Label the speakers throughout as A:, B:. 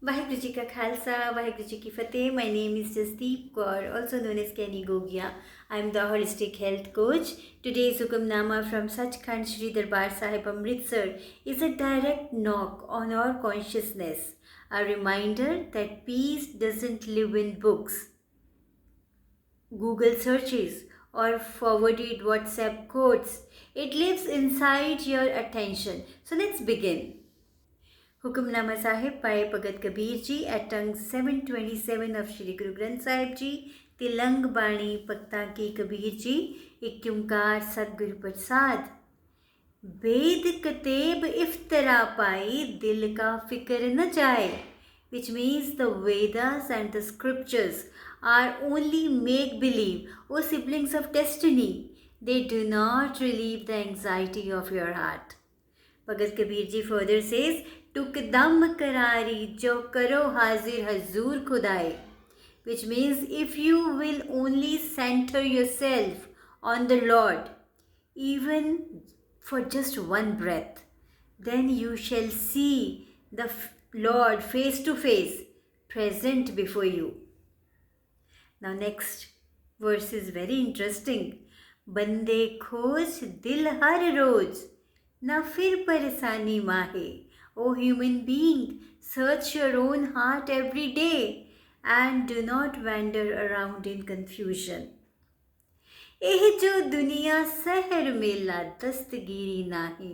A: वाहिगुरु जी का खालसा, वाहिगुरु जी की फतेह. My name is Jasdeep Kaur, also known as Kenny Gogia. I am the holistic health coach. Today's Hukamnama from Sachkhand Shri Darbar Sahib Amritsar is a direct knock on our consciousness, a reminder that peace doesn't live in books, Google searches, or forwarded WhatsApp quotes. It lives inside your attention. So let's begin. Hukamnama Sahib by Bhagat Kabir Ji at tongue 727 of Shri Guru Granth Sahib Ji, Tilang Bani Pakta Ki Kabir Ji, Ikyumkar Sadguru Prasad. वेद कतेब इफ्तरा पाई दिल का फिक्र न जाए, which means the Vedas and the scriptures are only make believe, O siblings of destiny. They do not relieve the anxiety of your heart. Bhagat Kabir Ji further says, Tukdam karari jo karo hazir hazur khudai, which means if you will only center yourself on the Lord, even for just one breath, then you shall see the Lord face to face, present before you. Now next verse is very interesting. Bande khoj dil har roz, na fir paresani mahe. O human being, search your own heart every day and do not wander around in confusion. एह जो दुनिया सहर मेला दस्तगीरी नाही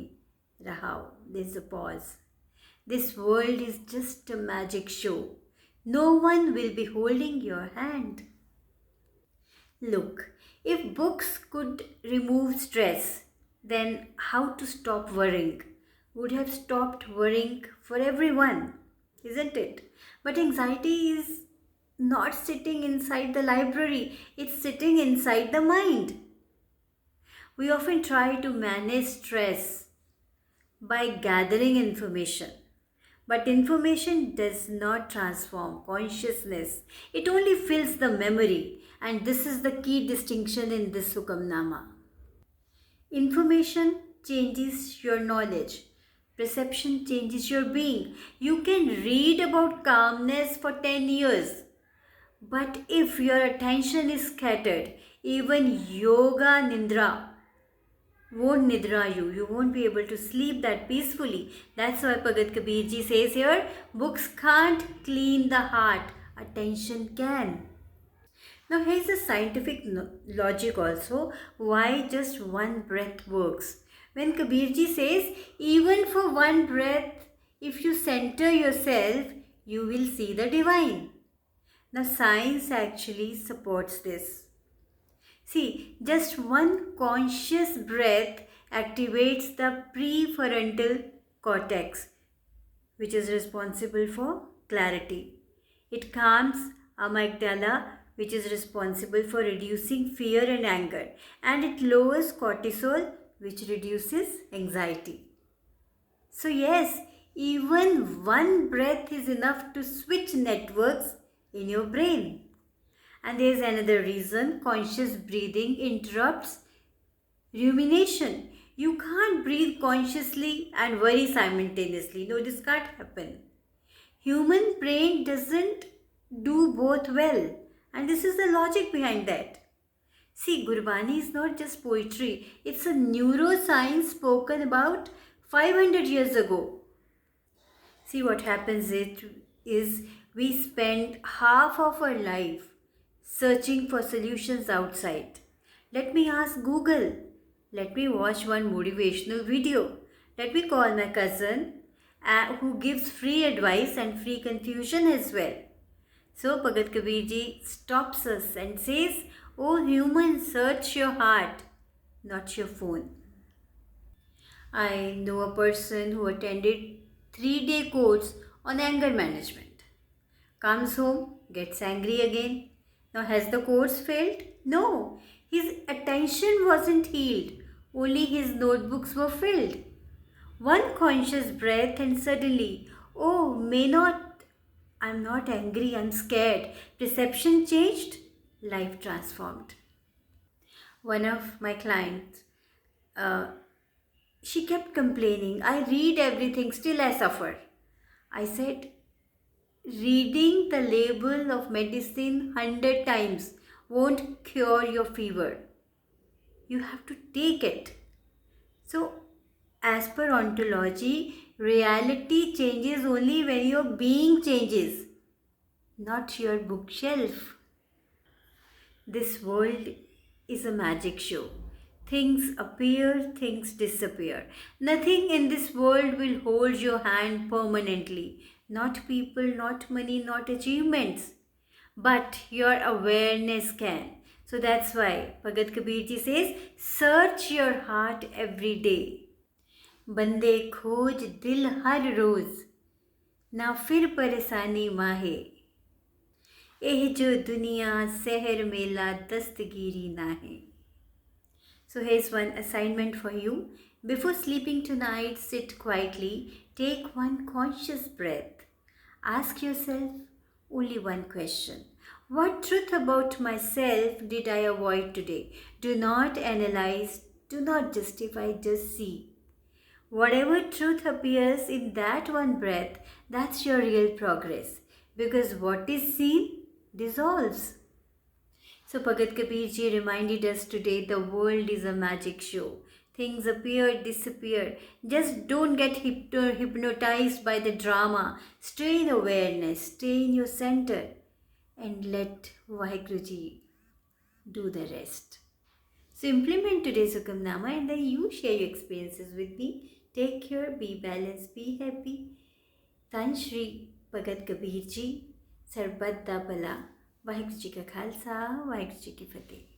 A: रहाओ. There's a pause. This world is just a magic show. No one will be holding your hand. Look, if books could remove stress, then how to stop worrying would have stopped worrying for everyone, isn't it? But anxiety is not sitting inside the library, it's sitting inside the mind. We often try to manage stress by gathering information, but information does not transform consciousness, it only fills the memory, and this is the key distinction in this Hukamnama. Information changes your knowledge. Perception changes your being. You can read about calmness for 10 years. But if your attention is scattered, even yoga nidra won't nidra you. You won't be able to sleep that peacefully. That's why Bhagat Kabir Ji says here, books can't clean the heart. Attention can. Now here's a scientific logic also why just one breath works. When Kabirji says, even for one breath, if you center yourself, you will see the divine. Now science actually supports this. See, just one conscious breath activates the prefrontal cortex, which is responsible for clarity. It calms amygdala, which is responsible for reducing fear and anger, and it lowers cortisol, which reduces anxiety. So yes, even one breath is enough to switch networks in your brain. And there is another reason: conscious breathing interrupts rumination. You can't breathe consciously and worry simultaneously. No, this can't happen. Human brain doesn't do both well, and this is the logic behind that. See, Gurbani is not just poetry, it's a neuroscience spoken about 500 years ago. See, what happens is we spend half of our life searching for solutions outside. Let me ask Google. Let me watch one motivational video. Let me call my cousin who gives free advice and free confusion as well. So Bhagat Kabir Ji stops us and says, "O human, search your heart, not your phone." I know a person who attended 3-day course on anger management. Comes home, gets angry again. Now has the course failed? No. His attention wasn't healed. Only his notebooks were filled. One conscious breath and suddenly, oh, I'm not angry, I'm scared. Perception changed, life transformed. One of my clients, she kept complaining, I read everything, still I suffer. I said, reading the label of medicine 100 times won't cure your fever. You have to take it. So, as per ontology, reality changes only when your being changes, not your bookshelf. This world is a magic show. Things appear, things disappear. Nothing in this world will hold your hand permanently. Not people, not money, not achievements. But your awareness can. So that's why Bhagat Kabir ji says, search your heart every day. बंदे खोज दिल हर रोज ना फिर परेशानी माहे एह जो दुनिया शहर मेला दस्तगीरी ना है. So here's one assignment for you. Before sleeping tonight, sit quietly, take one conscious breath. Ask yourself only one question. What truth about myself did I avoid today? Do not analyze, do not justify, just see. Whatever truth appears in that one breath, that's your real progress. Because what is seen dissolves. So Bhagat Kabir ji reminded us today the world is a magic show. Things appear, disappear. Just don't get hypnotized by the drama. Stay in awareness, stay in your center, and let Vaheguruji do the rest. So implement today's Hukamnama and then you share your experiences with me. Take care, be balanced, be happy. Tan Shri Bhagat Kabir ji, Sarbat da Bala. Waheguru ji का खालसा, वाहिगुरु जी की फतेह.